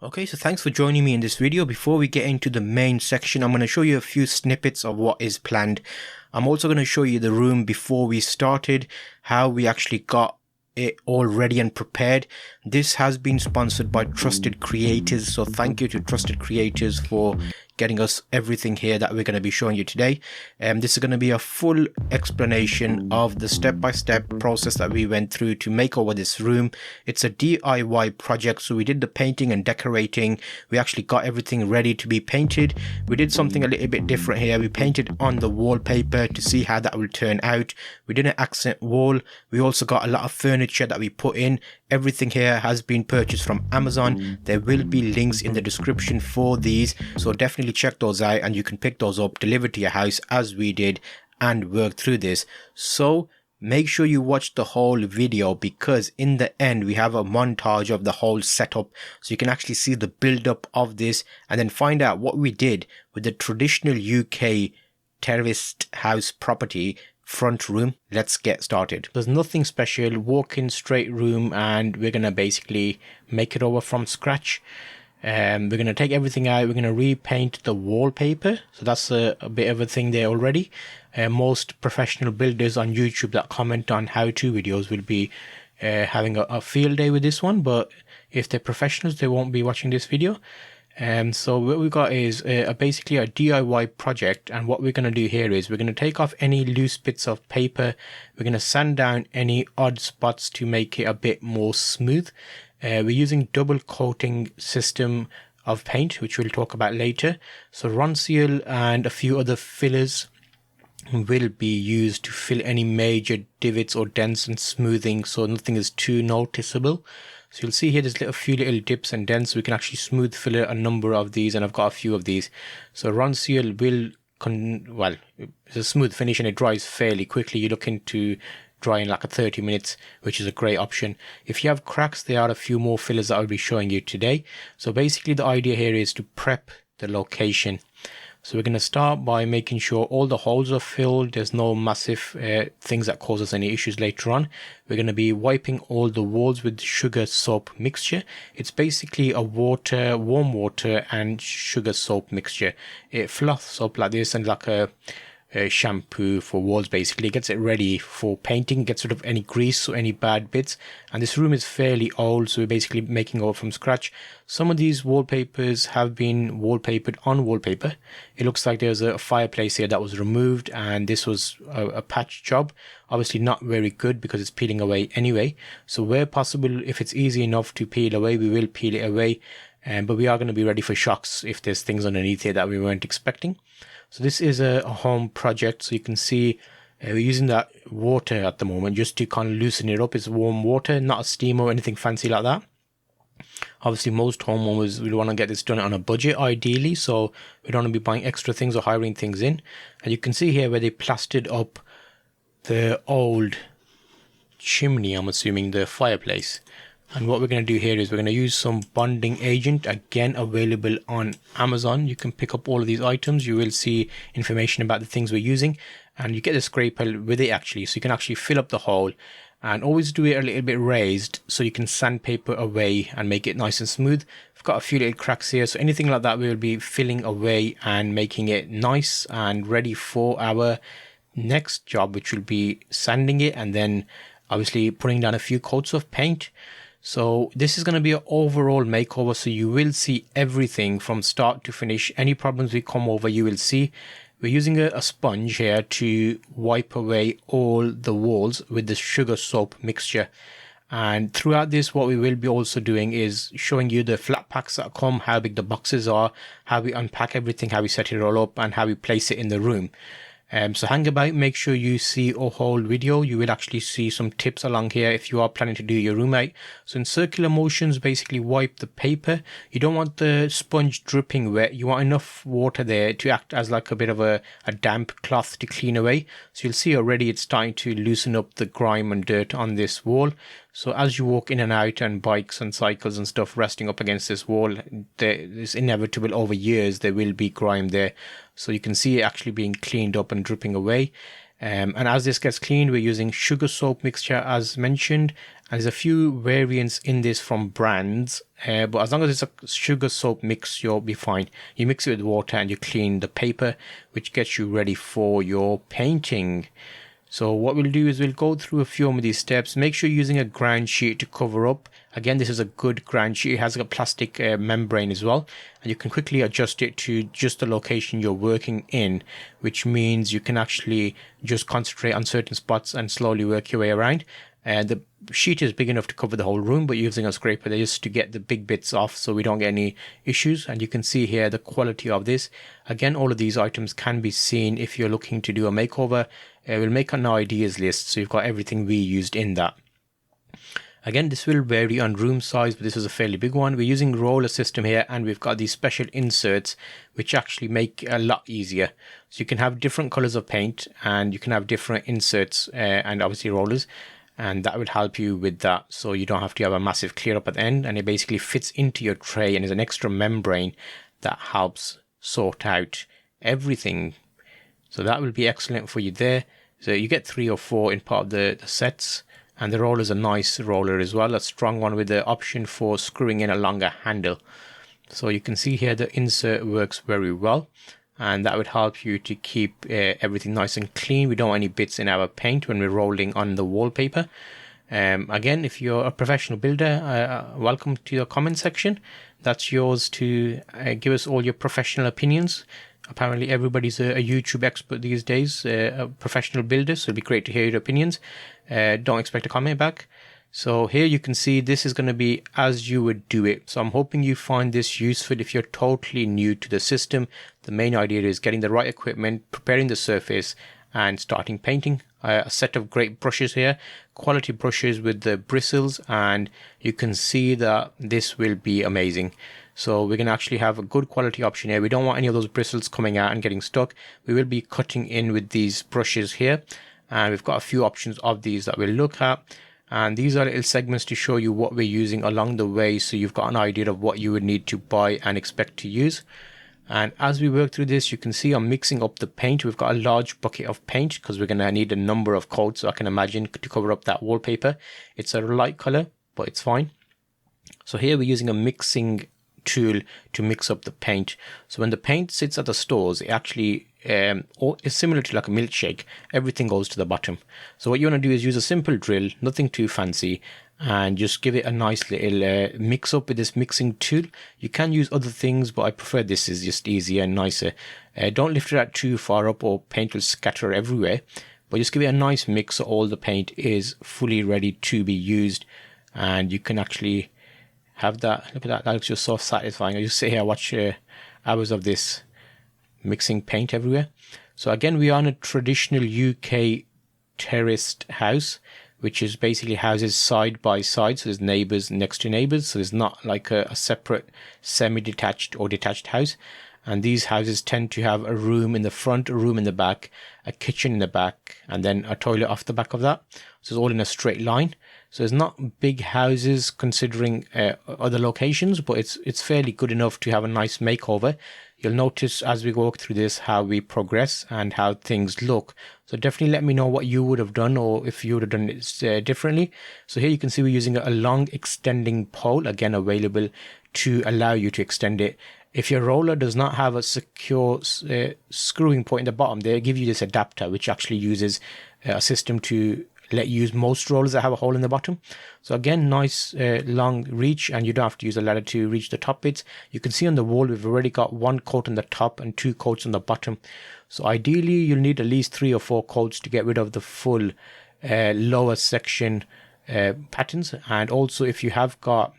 Okay, so thanks for joining me in this video. Before we get into the main section, I'm going to show you a few snippets of what is planned. I'm also going to show you the room before we started, how we actually got it all ready and prepared. This has been sponsored by Trusted Creators, so thank you to Trusted Creators for getting us everything here that we're going to be showing you today. This is going to be a full explanation of the step-by-step process that we went through to make over this room. It's a DIY project, so we did the painting and decorating. We actually got everything ready to be painted. We did something a little bit different here. We painted on the wallpaper to see how that will turn out. We did an accent wall. We also got a lot of furniture that we put in. Everything here has been purchased from Amazon. There will be links in the description for these, so definitely check those out and you can pick those up, delivered to your house as we did, and work through this. So make sure you watch the whole video, because in the end we have a montage of the whole setup, so you can actually see the build up of this and then find out what we did with the traditional UK terraced house property front room. Let's get started. There's nothing special, walk-in straight room, and we're gonna basically make it over from scratch. We're gonna take everything out. We're gonna repaint the wallpaper, so that's a bit of a thing there already. Most professional builders on YouTube that comment on how-to videos will be having a field day with this one, but if they're professionals, they won't be watching this video. So what we got is basically a DIY project, and what we're going to do here is we're going to take off any loose bits of paper. We're going to sand down any odd spots to make it a bit more smooth. We're using double coating system of paint, which we'll talk about later. So Ronseal and a few other fillers will be used to fill any major divots or dents and smoothing, so nothing is too noticeable. So you'll see here there's a few little dips and dents. We can actually smooth fill a number of these, and I've got a few of these. So Ronseal will, it's a smooth finish and it dries fairly quickly. You're looking to dry in like 30 minutes, which is a great option. If you have cracks, there are a few more fillers that I'll be showing you today. So basically the idea here is to prep the location. So we're going to start by making sure all the holes are filled. There's no massive things that cause us any issues later on. We're going to be wiping all the walls with sugar soap mixture. It's basically a warm water and sugar soap mixture. It fluffs up like this, and like a shampoo for walls. Basically, it gets it ready for painting, gets rid of any grease or any bad bits. And this room is fairly old, so we're basically making over from scratch. Some of these wallpapers have been wallpapered on wallpaper. It looks like there's a fireplace here that was removed, and this was a patch job. Obviously not very good because it's peeling away anyway. So where possible, if it's easy enough to peel away, we will peel it away. But we are going to be ready for shocks if there's things underneath here that we weren't expecting. So this is a home project, so you can see we're using that water at the moment just to kind of loosen it up. It's warm water, not a steam or anything fancy like that. Obviously most homeowners will want to get this done on a budget ideally, so we don't want to be buying extra things or hiring things in. And you can see here where they plastered up the old chimney, I'm assuming the fireplace. And what we're going to do here is we're going to use some bonding agent, again available on Amazon. You can pick up all of these items. You will see information about the things we're using, and you get the scraper with it actually, so you can actually fill up the hole. And always do it a little bit raised so you can sandpaper away and make it nice and smooth. I've got a few little cracks here, so anything like that we will be filling away and making it nice and ready for our next job, which will be sanding it and then obviously putting down a few coats of paint. So this is going to be an overall makeover, so you will see everything from start to finish. Any problems we come over, you will see. We're using a sponge here to wipe away all the walls with the sugar soap mixture. And throughout this, what we will be also doing is showing you the flat packs that come, how big the boxes are, how we unpack everything, how we set it all up, and how we place it in the room. So hang about, make sure you see a whole video. You will actually see some tips along here if you are planning to do your room out. So in circular motions, basically wipe the paper. You don't want the sponge dripping wet. You want enough water there to act as like a bit of a damp cloth to clean away. So you'll see already it's starting to loosen up the grime and dirt on this wall. So as you walk in and out, and bikes and cycles and stuff resting up against this wall, it's inevitable over years there will be grime there. So you can see it actually being cleaned up and dripping away. And as this gets cleaned, we're using sugar soap mixture as mentioned. And there's a few variants in this from brands, but as long as it's a sugar soap mix, you'll be fine. You mix it with water and you clean the paper, which gets you ready for your painting. So what we'll do is we'll go through a few of these steps. Make sure you're using a ground sheet to cover up. Again, this is a good ground sheet. It has a plastic membrane as well. And you can quickly adjust it to just the location you're working in, which means you can actually just concentrate on certain spots and slowly work your way around. The sheet is big enough to cover the whole room, but using a scraper there just to get the big bits off so we don't get any issues. And you can see here the quality of this. Again, all of these items can be seen if you're looking to do a makeover. We'll make an ideas list, so you've got everything we used in that. Again, this will vary on room size, but this is a fairly big one. We're using roller system here, and we've got these special inserts which actually make it a lot easier. So you can have different colors of paint and you can have different inserts and obviously rollers, and that would help you with that, so you don't have to have a massive clear up at the end, and it basically fits into your tray and is an extra membrane that helps sort out everything. So that will be excellent for you there. So you get 3 or 4 in part of the sets, and the roller is a nice roller as well, a strong one with the option for screwing in a longer handle. So you can see here the insert works very well, and that would help you to keep everything nice and clean. We don't want any bits in our paint when we're rolling on the wallpaper. Again, if you're a professional builder, welcome to your comment section. That's yours to give us all your professional opinions. Apparently everybody's a YouTube expert these days, a professional builder, so it'd be great to hear your opinions. Don't expect a comment back. So here you can see this is going to be as you would do it. So I'm hoping you find this useful if you're totally new to the system. The main idea is getting the right equipment, preparing the surface, and starting painting. A set of great brushes here, quality brushes with the bristles, and you can see that this will be amazing. So we're going to actually have a good quality option here. We don't want any of those bristles coming out and getting stuck. We will be cutting in with these brushes here, and we've got a few options of these that we'll look at. And these are little segments to show you what we're using along the way, so you've got an idea of what you would need to buy and expect to use. And as we work through this, you can see I'm mixing up the paint. We've got a large bucket of paint because we're going to need a number of coats, so I can imagine, to cover up that wallpaper. It's a light color, but it's fine. So here we're using a mixing tool to mix up the paint. So when the paint sits at the stores, it actually is similar to like a milkshake. Everything goes to the bottom. So what you want to do is use a simple drill, nothing too fancy, and just give it a nice little mix up with this mixing tool. You can use other things, but I prefer this is just easier and nicer. Don't lift it out too far up or paint will scatter everywhere, but just give it a nice mix so all the paint is fully ready to be used. And you can actually have that. Look at that, that looks just so satisfying. I just sit here, watch hours of this mixing paint everywhere. So again, we are on a traditional UK terraced house, which is basically houses side by side, so there's neighbours next to neighbours, so there's not like a separate semi-detached or detached house. And these houses tend to have a room in the front, a room in the back, a kitchen in the back, and then a toilet off the back of that. So it's all in a straight line. So it's not big houses considering other locations, but it's fairly good enough to have a nice makeover. You'll notice as we walk through this how we progress and how things look. So definitely let me know what you would have done, or if you would have done it differently. So here you can see we're using a long extending pole, again available to allow you to extend it. If your roller does not have a secure screwing point in the bottom, they give you this adapter, which actually uses a system to let you use most rollers that have a hole in the bottom. So again, nice long reach, and you don't have to use a ladder to reach the top bits. You can see on the wall we've already got 1 coat on the top and 2 coats on the bottom. So ideally you'll need at least 3 or 4 coats to get rid of the full lower section patterns. And also if you have got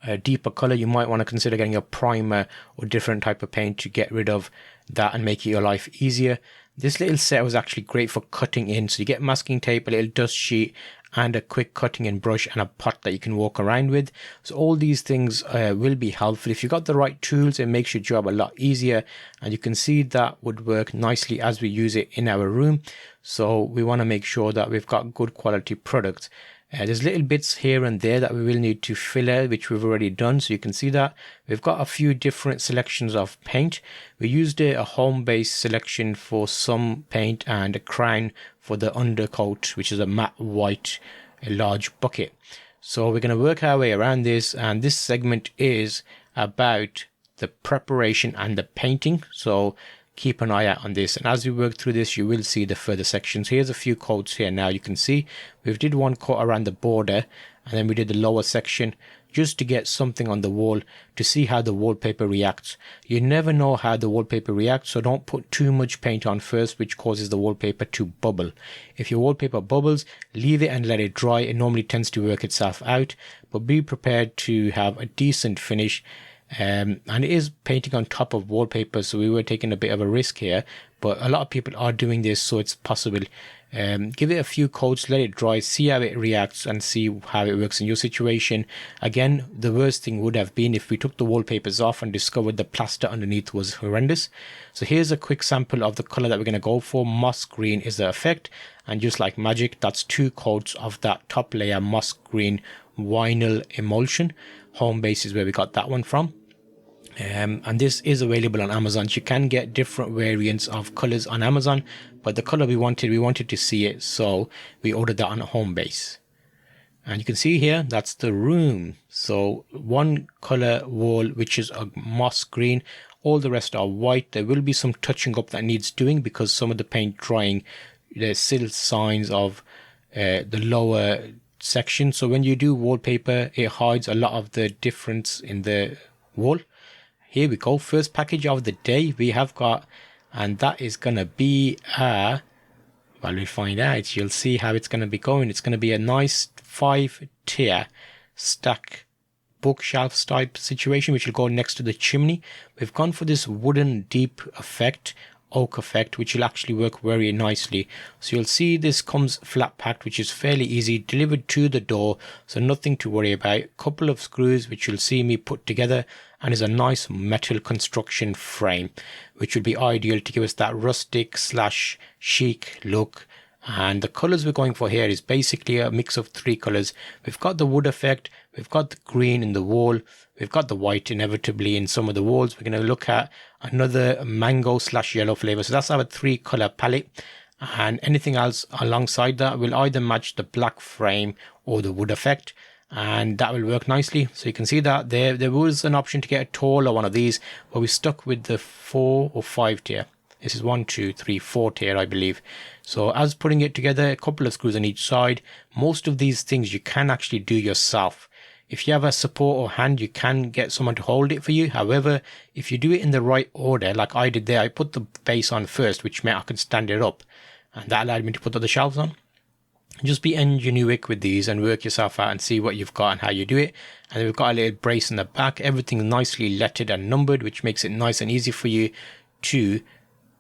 a deeper color, you might want to consider getting a primer or different type of paint to get rid of that and make your life easier. This little set was actually great for cutting in. So you get masking tape, a little dust sheet, and a quick cutting in brush, and a pot that you can walk around with. So all these things will be helpful. If you've got the right tools, it makes your job a lot easier. And you can see that would work nicely as we use it in our room. So we want to make sure that we've got good quality products. There's little bits here and there that we will need to fill out, which we've already done. So you can see that we've got a few different selections of paint. We used a home base selection for some paint and a crown for the undercoat, which is a matte white, a large bucket. So we're going to work our way around this, and this segment is about the preparation and the painting. So keep an eye out on this, and as we work through this you will see the further sections. Here's a few coats here. Now you can see we did one coat around the border, and then we did the lower section just to get something on the wall to see how the wallpaper reacts. You never know how the wallpaper reacts, so don't put too much paint on first, which causes the wallpaper to bubble. If your wallpaper bubbles, leave it and let it dry. It normally tends to work itself out, but be prepared to have a decent finish. And it is painting on top of wallpaper, so we were taking a bit of a risk here, but a lot of people are doing this, so it's possible. Give it a few coats, let it dry, see how it reacts, and see how it works in your situation. Again, the worst thing would have been if we took the wallpapers off and discovered the plaster underneath was horrendous. So here's a quick sample of the color that we're going to go for. Moss green is the effect, and just like magic, that's 2 coats of that top layer moss green vinyl emulsion. Home base is where we got that one from. And this is available on Amazon. You can get different variants of colors on Amazon, but the color we wanted to see it, so we ordered that on home base. And you can see here, that's the room. So one color wall, which is a moss green, all the rest are white. There will be some touching up that needs doing because some of the paint drying, there's still signs of the lower section. So when you do wallpaper, it hides a lot of the difference in the wall. Here we go, first package of the day we have got, and that is going to be well, we'll find out. You'll see how it's going to be going. It's going to be a nice 5-tier stack bookshelf type situation, which will go next to the chimney. We've gone for this wooden deep effect, oak effect, which will actually work very nicely. So you'll see this comes flat packed, which is fairly easy, delivered to the door, so nothing to worry about. Couple of screws which you'll see me put together, and is a nice metal construction frame, which will be ideal to give us that rustic / chic look. And the colors we're going for here is basically a mix of 3 colors. We've got the wood effect, we've got the green in the wall, we've got the white inevitably in some of the walls. We're going to look at another mango / yellow flavor. So that's our 3 color palette, and anything else alongside that will either match the black frame or the wood effect, and that will work nicely. So you can see that there was an option to get a taller one of these, but we stuck with the 4 or 5 tier. This is 1, 2, 3, 4 tier, I believe. So as putting it together, a couple of screws on each side. Most of these things you can actually do yourself. If you have a support or hand, you can get someone to hold it for you. However, if you do it in the right order, like I did there, I put the base on first, which meant I could stand it up, and that allowed me to put other shelves on. Just be ingenuitive with these and work yourself out and see what you've got and how you do it. And then we've got a little brace in the back. Everything's nicely lettered and numbered, which makes it nice and easy for you to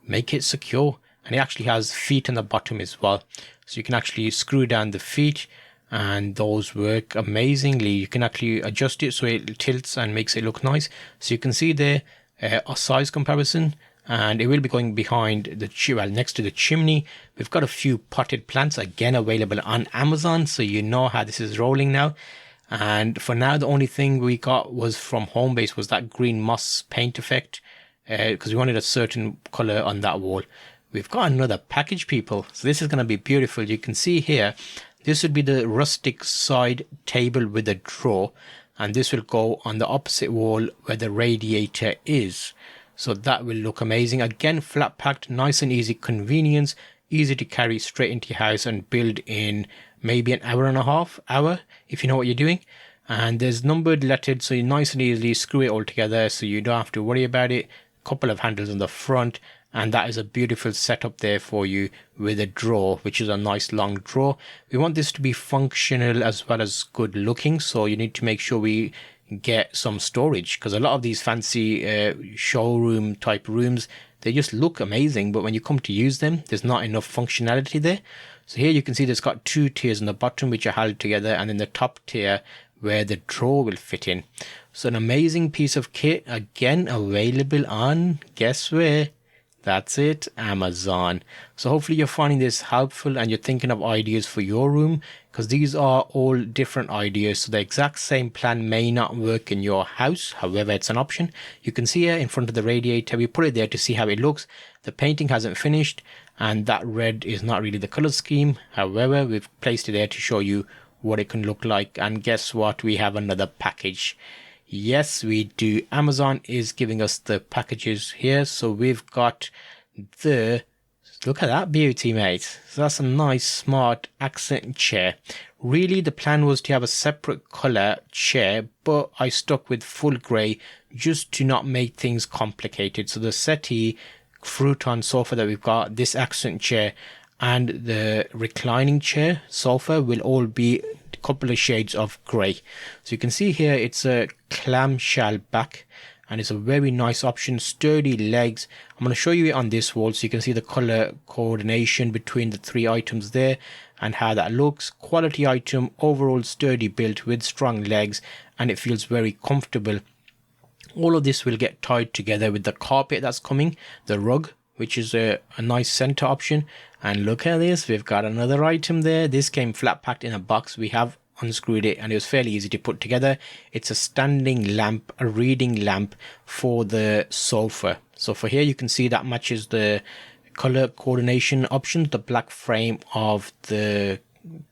make it secure. And it actually has feet on the bottom as well, so you can actually screw down the feet, and those work amazingly. You can actually adjust it so it tilts and makes it look nice. So you can see there a size comparison, and it will be going behind the next to the chimney. We've got a few potted plants again available on Amazon, so you know how this is rolling now. And for now, the only thing we got was from Homebase was that green moss paint effect, because we wanted a certain color on that wall. We've got another package, people, so this is going to be beautiful. You can see here, this would be the rustic side table with a drawer, and this will go on the opposite wall where the radiator is. So that will look amazing. Again, flat packed, nice and easy, convenience, easy to carry straight into your house and build in maybe an hour and a half, if you know what you're doing. And there's numbered, lettered, so you nice and easily screw it all together, so you don't have to worry about it. Couple of handles on the front, and that is a beautiful setup there for you with a drawer, which is a nice long drawer. We want this to be functional as well as good looking, so you need to make sure we get some storage, because a lot of these fancy showroom type rooms, they just look amazing, but when you come to use them, there's not enough functionality there. So here you can see there's got 2 tiers on the bottom which are held together, and then the top tier where the drawer will fit in. So an amazing piece of kit, again available on, guess where? That's it, Amazon. So hopefully you're finding this helpful and you're thinking of ideas for your room, because these are all different ideas. So the exact same plan may not work in your house. However, it's an option. You can see here in front of the radiator, we put it there to see how it looks. The painting hasn't finished and that red is not really the color scheme. However, we've placed it there to show you what it can look like. And guess what? We have another package. Yes, we do. Amazon is giving us the packages here. So we've got look at that beauty, mate. So that's a nice, smart accent chair. Really, the plan was to have a separate color chair, but I stuck with full gray just to not make things complicated. So the settee, futon sofa that we've got, this accent chair, and the reclining chair sofa will all be couple of shades of grey. So you can see here it's a clamshell back and it's a very nice option, sturdy legs. I'm going to show you it on this wall so you can see the color coordination between the three items there and how that looks. Quality item, overall sturdy build with strong legs, and it feels very comfortable. All of this will get tied together with the carpet that's coming, the rug, which is a nice center option. And look at this, we've got another item there. This came flat packed in a box. We have unscrewed it and it was fairly easy to put together. It's a standing lamp, a reading lamp for the sofa. So for here you can see that matches the color coordination options, the black frame of the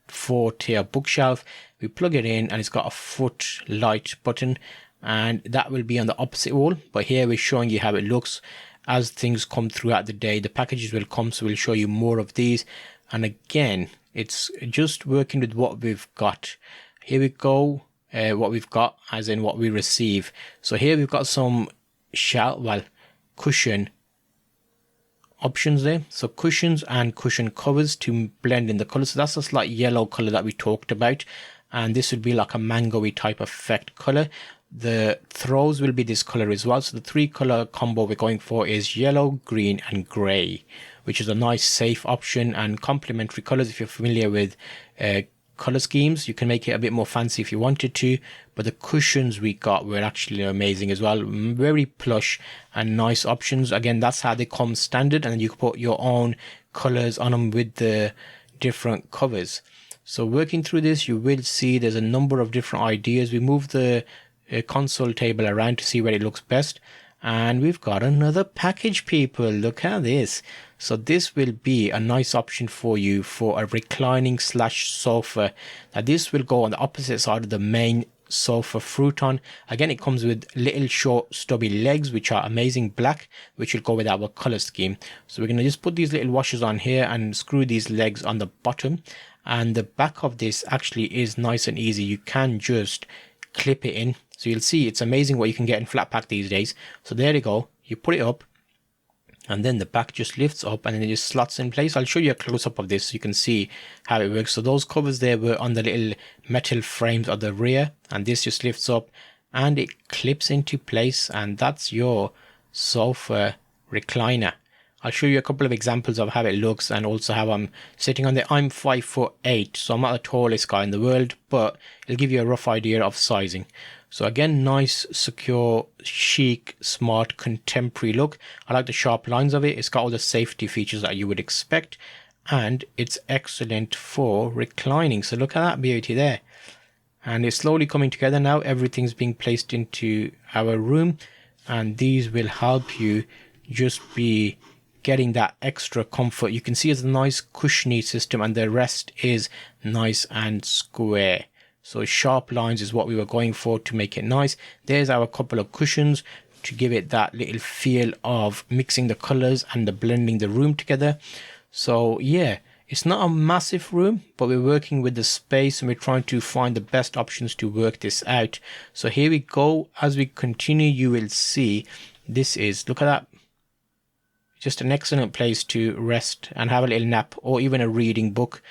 4-tier bookshelf. We plug it in and it's got a foot light button, and that will be on the opposite wall. But here we're showing you how it looks. As things come throughout the day, the packages will come, so we'll show you more of these. And again, it's just working with what we've got. Here we go, what we've got as in what we receive. So here we've got some cushion options there. So cushions and cushion covers to blend in the color. So that's a slight yellow color that we talked about, and this would be like a mango-y type effect color. The throws will be this color as well. So the 3-color combo we're going for is yellow, green and gray, which is a nice safe option and complementary colors. If you're familiar with color schemes, you can make it a bit more fancy if you wanted to. But the cushions we got were actually amazing as well. Very plush and nice options. Again, that's how they come standard, and then you can put your own colors on them with the different covers. So working through this, you will see there's a number of different ideas. We move the console table around to see where it looks best, and we've got another package, people. Look at this. So this will be a nice option for you for a reclining / sofa. Now this will go on the opposite side of the main sofa futon. Again, it comes with little short stubby legs which are amazing black, which will go with our color scheme. So we're going to just put these little washers on here and screw these legs on the bottom, and the back of this actually is nice and easy. You can just clip it in. So you'll see it's amazing what you can get in flat pack these days. So there you go, you put it up and then the back just lifts up and then it just slots in place. I'll show you a close-up of this so you can see how it works. So those covers there were on the little metal frames of the rear, and this just lifts up and it clips into place, and that's your sofa recliner. I'll show you a couple of examples of how it looks and also how I'm sitting on it. I'm 5'8", so I'm not the tallest guy in the world, but it'll give you a rough idea of sizing. So again, nice, secure, chic, smart, contemporary look. I like the sharp lines of it. It's got all the safety features that you would expect, and it's excellent for reclining. So look at that beauty there. And it's slowly coming together now. Everything's being placed into our room, and these will help you just be getting that extra comfort. You can see it's a nice cushiony system, and the rest is nice and square. So sharp lines is what we were going for to make it nice. There's our couple of cushions to give it that little feel of mixing the colors and the blending the room together. So yeah, it's not a massive room, but we're working with the space and we're trying to find the best options to work this out. So here we go. As we continue, you will see this is, look at that, just an excellent place to rest and have a little nap or even a reading book.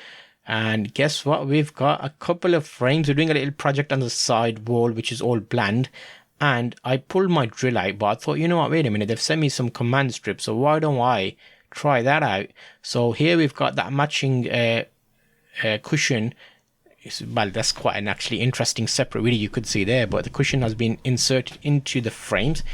And guess what? We've got a couple of frames. We're doing a little project on the side wall, which is all bland. And I pulled my drill out, but I thought, you know what, wait a minute, they've sent me some command strips, so why don't I try that out? So here we've got that matching cushion. Well, that's quite an actually interesting separate video you could see there, but the cushion has been inserted into the frames,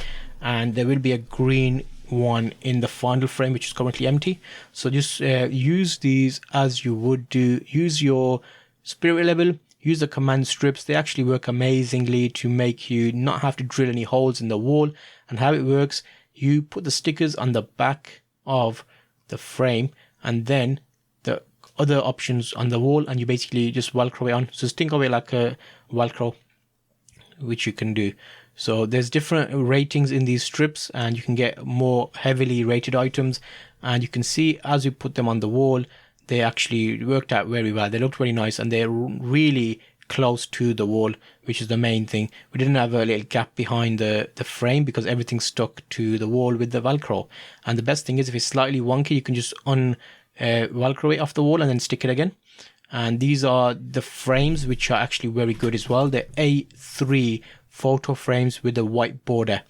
and there will be a green one in the final frame, which is currently empty. So just use these as you would do. Use your spirit level, use the command strips. They actually work amazingly to make you not have to drill any holes in the wall. And how it works, you put the stickers on the back of the frame and then the other options on the wall, and you basically just velcro it on. So just think of it like a velcro, which you can do. So there's different ratings in these strips, and you can get more heavily rated items. And you can see as we put them on the wall, they actually worked out very well. They looked very nice, and they're really close to the wall, which is the main thing. We didn't have a little gap behind the frame because everything's stuck to the wall with the Velcro. And the best thing is if it's slightly wonky, you can just Velcro it off the wall and then stick it again. And these are the frames, which are actually very good as well. They're A3 photo frames with a white border,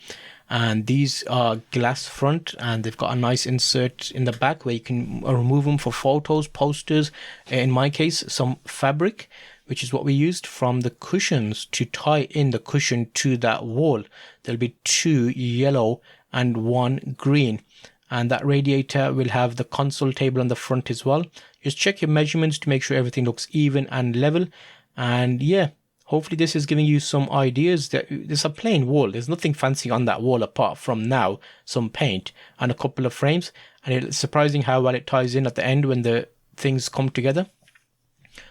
and these are glass front, and they've got a nice insert in the back where you can remove them for photos, posters. In my case, some fabric, which is what we used from the cushions to tie in the cushion to that wall. There'll be 2 yellow and 1 green. And that radiator will have the console table on the front as well. Just check your measurements to make sure everything looks even and level. And yeah, hopefully this is giving you some ideas. That there's a plain wall. There's nothing fancy on that wall apart from now some paint and a couple of frames. And it's surprising how well it ties in at the end when the things come together.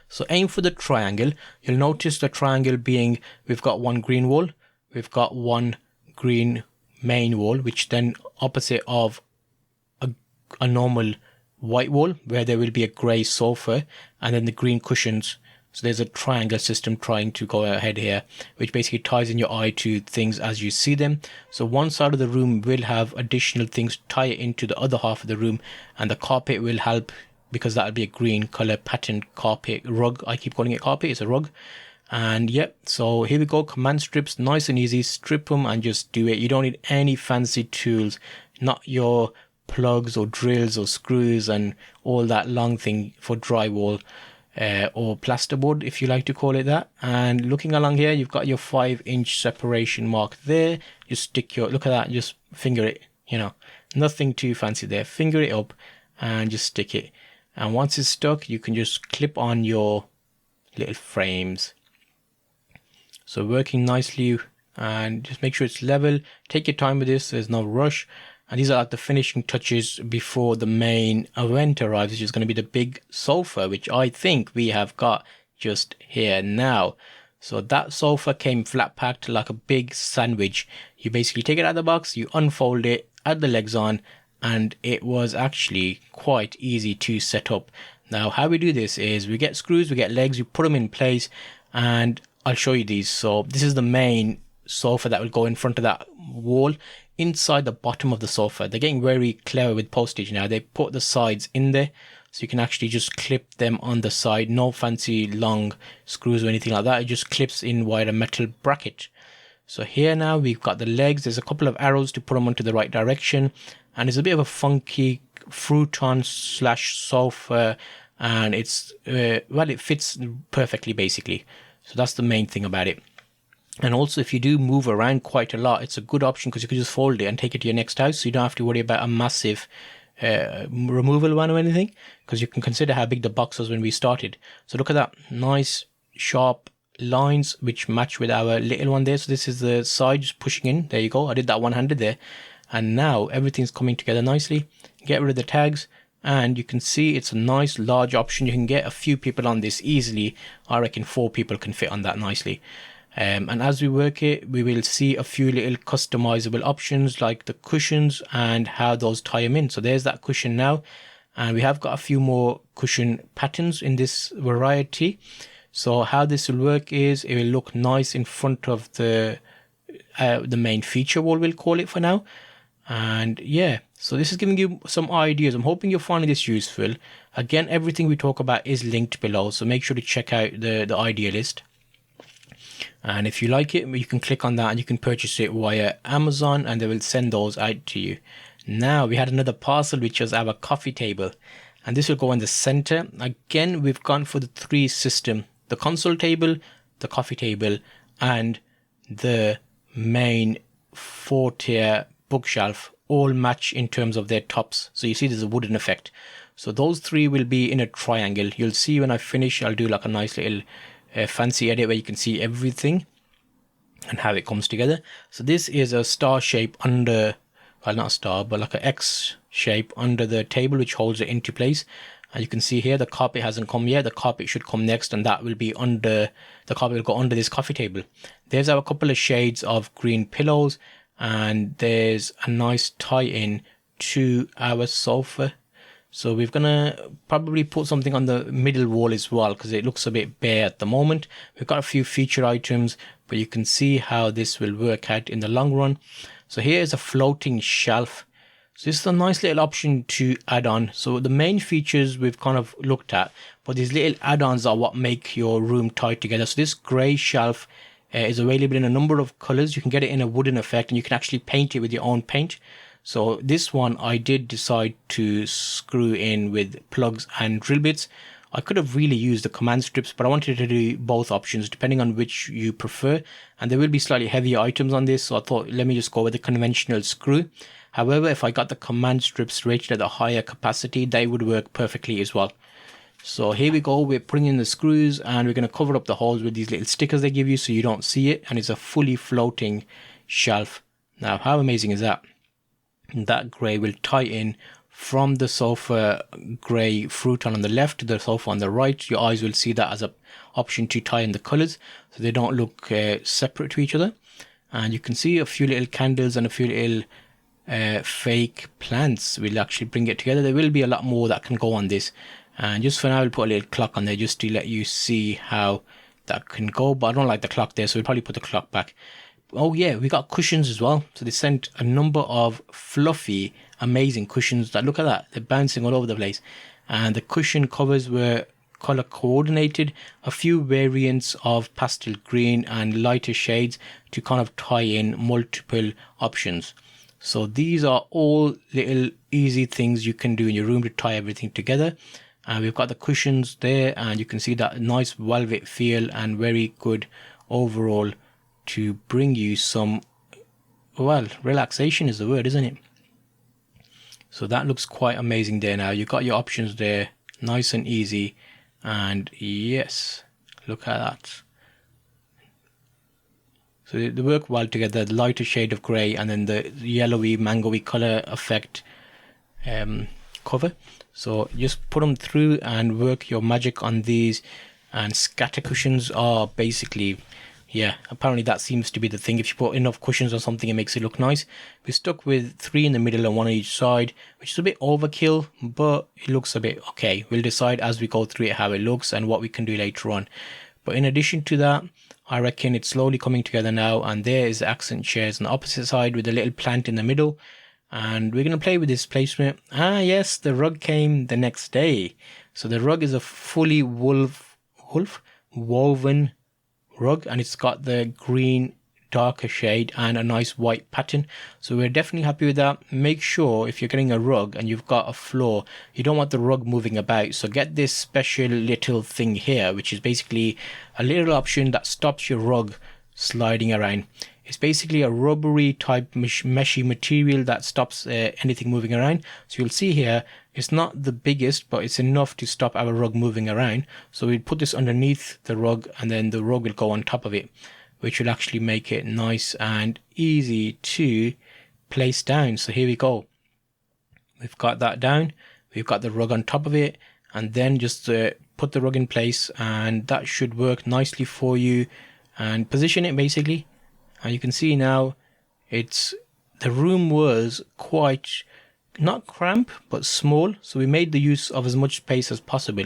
So aim for the triangle. You'll notice the triangle being, we've got 1 green wall, we've got 1 green main wall, which then opposite of a normal white wall where there will be a grey sofa, and then the green cushions. So there's a triangle system trying to go ahead here, which basically ties in your eye to things as you see them. So one side of the room will have additional things tie it into the other half of the room, and the carpet will help because that'll be a green color pattern carpet rug. I keep calling it carpet, it's a rug. And yep, so here we go. Command strips, nice and easy. Strip them and just do it. You don't need any fancy tools, not your plugs or drills or screws and all that long thing for drywall or plasterboard, if you like to call it that. And looking along here, you've got your 5-inch separation mark there. Just stick your, look at that, just finger it, you know, nothing too fancy there. Finger it up and just stick it. And once it's stuck, you can just clip on your little frames. So working nicely, and just make sure it's level. Take your time with this, there's no rush. And these are like the finishing touches before the main event arrives, which is going to be the big sofa, which I think we have got just here now. So that sofa came flat packed like a big sandwich. You basically take it out of the box, you unfold it, add the legs on, and it was actually quite easy to set up. Now how we do this is we get screws, we get legs, you put them in place, and I'll show you these. So this is the main sofa that will go in front of that wall. Inside the bottom of the sofa, they're getting very clever with postage now. They put the sides in there, so you can actually just clip them on the side. No fancy long screws or anything like that. It just clips in via a metal bracket. So here now we've got the legs. There's a couple of arrows to put them onto the right direction, and it's a bit of a funky futon slash sofa, and it's well, it fits perfectly basically. So that's the main thing about it. And also, if you do move around quite a lot, it's a good option because you can just fold it and take it to your next house. So you don't have to worry about a massive removal one or anything, because you can consider how big the box was when we started. So look at that, nice sharp lines which match with our little one there. So this is the side just pushing in. There you go. I did that one-handed there. And now everything's coming together nicely. Get rid of the tags. And you can see it's a nice large option. You can get a few people on this easily. I reckon 4 people can fit on that nicely. And as we work it, we will see a few little customizable options like the cushions and how those tie them in. So there's that cushion now, and we have got a few more cushion patterns in this variety. So how this will work is it will look nice in front of the main feature wall, we'll call it for now. And yeah, so this is giving you some ideas. I'm hoping you're finding this useful. Again, everything we talk about is linked below, so make sure to check out the idea list. And if you like it, you can click on that and you can purchase it via Amazon, and they will send those out to you. Now we had another parcel, which was our coffee table, and this will go in the center. Again, we've gone for the 3 system: the console table, the coffee table, and the main 4-tier bookshelf all match in terms of their tops. So you see there's a wooden effect. So those three will be in a triangle. You'll see when I finish, I'll do like a nice little fancy edit where you can see everything and how it comes together. So this is a star shape under, well, not a star, but like an X shape under the table, which holds it into place. And you can see here the carpet hasn't come yet. The carpet should come next, and that will be under, the carpet will go under this coffee table. There's our couple of shades of green pillows, and there's a nice tie-in to our sofa. So we're gonna probably put something on the middle wall as well, because it looks a bit bare at the moment. We've got a few feature items, but you can see how this will work out in the long run. So here is a floating shelf. So this is a nice little option to add on. So the main features we've kind of looked at, but these little add-ons are what make your room tie together. So this grey shelf is available in a number of colors. You can get it in a wooden effect, and you can actually paint it with your own paint. So this one I did decide to screw in with plugs and drill bits. I could have really used the command strips, but I wanted to do both options depending on which you prefer. And there will be slightly heavier items on this, so I thought let me just go with the conventional screw. However, if I got the command strips rated at a higher capacity, they would work perfectly as well. So here we go, we're putting in the screws, and we're going to cover up the holes with these little stickers they give you so you don't see it, and it's a fully floating shelf. Now, how amazing is that? That grey will tie in from the sofa grey futon on the left to the sofa on the right. Your eyes will see that as an option to tie in the colours so they don't look separate to each other. And you can see a few little candles and a few little fake plants will actually bring it together. There will be a lot more that can go on this, and just for now we'll put a little clock on there just to let you see how that can go, but I don't like the clock there, so we'll probably put the clock back. Oh yeah, we got cushions as well. So they sent a number of fluffy, amazing cushions that, look at that, they're bouncing all over the place. And the cushion covers were color coordinated, a few variants of pastel green and lighter shades to kind of tie in multiple options. So these are all little easy things you can do in your room to tie everything together. And we've got the cushions there, and you can see that nice velvet feel and very good overall to bring you some, well, relaxation is the word, isn't it? So that looks quite amazing there. Now you've got your options there, nice and easy. And yes, look at that. So they work well together, the lighter shade of grey and then the yellowy mangoey color effect cover. So just put them through and work your magic on these. And scatter cushions are basically, yeah, apparently that seems to be the thing. If you put enough cushions on something, it makes it look nice. We're stuck with 3 in the middle and 1 on each side, which is a bit overkill, but it looks a bit okay. We'll decide as we go through it how it looks and what we can do later on. But in addition to that, I reckon it's slowly coming together now, and there is the accent chairs on the opposite side with a little plant in the middle. And we're going to play with this placement. Ah yes, the rug came the next day. So the rug is a fully woven rug, and it's got the green darker shade and a nice white pattern. So we're definitely happy with that. Make sure if you're getting a rug and you've got a floor, you don't want the rug moving about, so get this special little thing here, which is basically a little option that stops your rug sliding around. It's basically a rubbery type meshy material that stops anything moving around. So you'll see here, it's not the biggest, but it's enough to stop our rug moving around. So we'll put this underneath the rug, and then the rug will go on top of it, which will actually make it nice and easy to place down. So here we go. We've got that down. We've got the rug on top of it, and then just put the rug in place, and that should work nicely for you. And position it basically. And you can see now the room was quite, not cramped, but small. So we made the use of as much space as possible.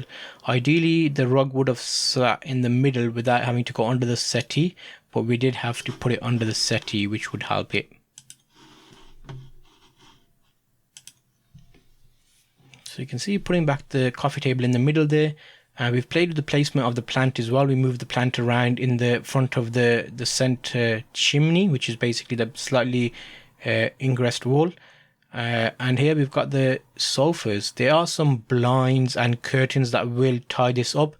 Ideally, the rug would have sat in the middle without having to go under the settee, but we did have to put it under the settee, which would help it. So you can see putting back the coffee table in the middle there. We've played with the placement of the plant as well. We moved the plant around in the front of the center chimney, which is basically the slightly ingressed wall. And here we've got the sofas. There are some blinds and curtains that will tie this up,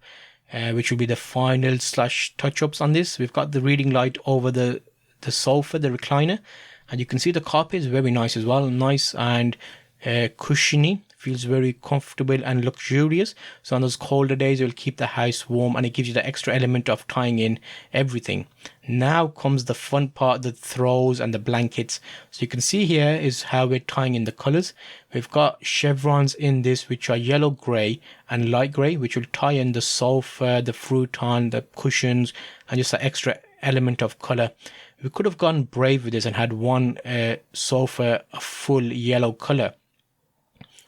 which will be the final / touch-ups on this. We've got the reading light over the sofa, the recliner. And you can see the carpet is very nice as well, nice and cushiony, feels very comfortable and luxurious. So on those colder days it will keep the house warm, and it gives you the extra element of tying in everything. Now comes the fun part, the throws and the blankets. So you can see here is how we're tying in the colors. We've got chevrons in this which are yellow, grey and light grey, which will tie in the sofa, the futon, the cushions, and just an extra element of color. We could have gone brave with this and had one sofa a full yellow color.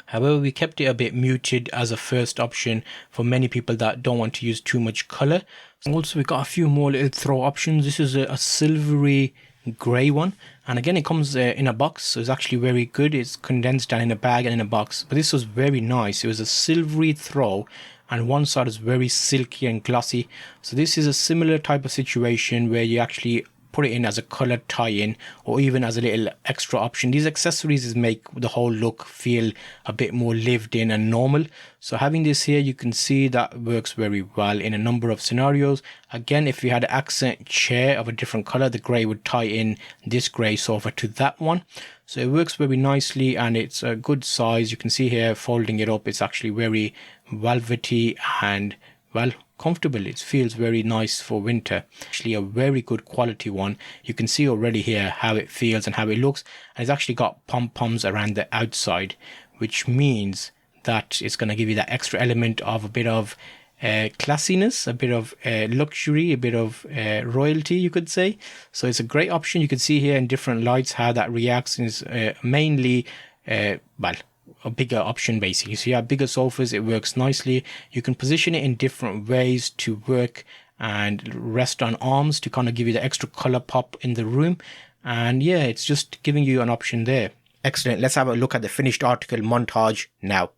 However, we kept it a bit muted as a first option for many people that don't want to use too much color. Also, we got a few more little throw options. This is a silvery grey one, and again it comes in a box, so it's actually very good. It's condensed down in a bag and in a box, but this was very nice. It was a silvery throw, and one side is very silky and glossy. So this is a similar type of situation where you actually put it in as a color tie-in or even as a little extra option. These accessories make the whole look feel a bit more lived in and normal. So having this here, you can see that works very well in a number of scenarios. Again, if you had an accent chair of a different color, the grey would tie in this grey sofa to that one. So it works very nicely, and it's a good size. You can see here, folding it up, it's actually very velvety and, well, comfortable. It feels very nice for winter. Actually a very good quality one. You can see already here how it feels and how it looks, and it's actually got pom-poms around the outside, which means that it's going to give you that extra element of a bit of classiness, a bit of luxury, a bit of royalty, you could say. So it's a great option. You can see here in different lights how that reacts. Is mainly well, a bigger option basically. So yeah, bigger sofas, it works nicely. You can position it in different ways to work and rest on arms to kind of give you the extra color pop in the room. And yeah, it's just giving you an option there. Excellent. Let's have a look at the finished article montage now.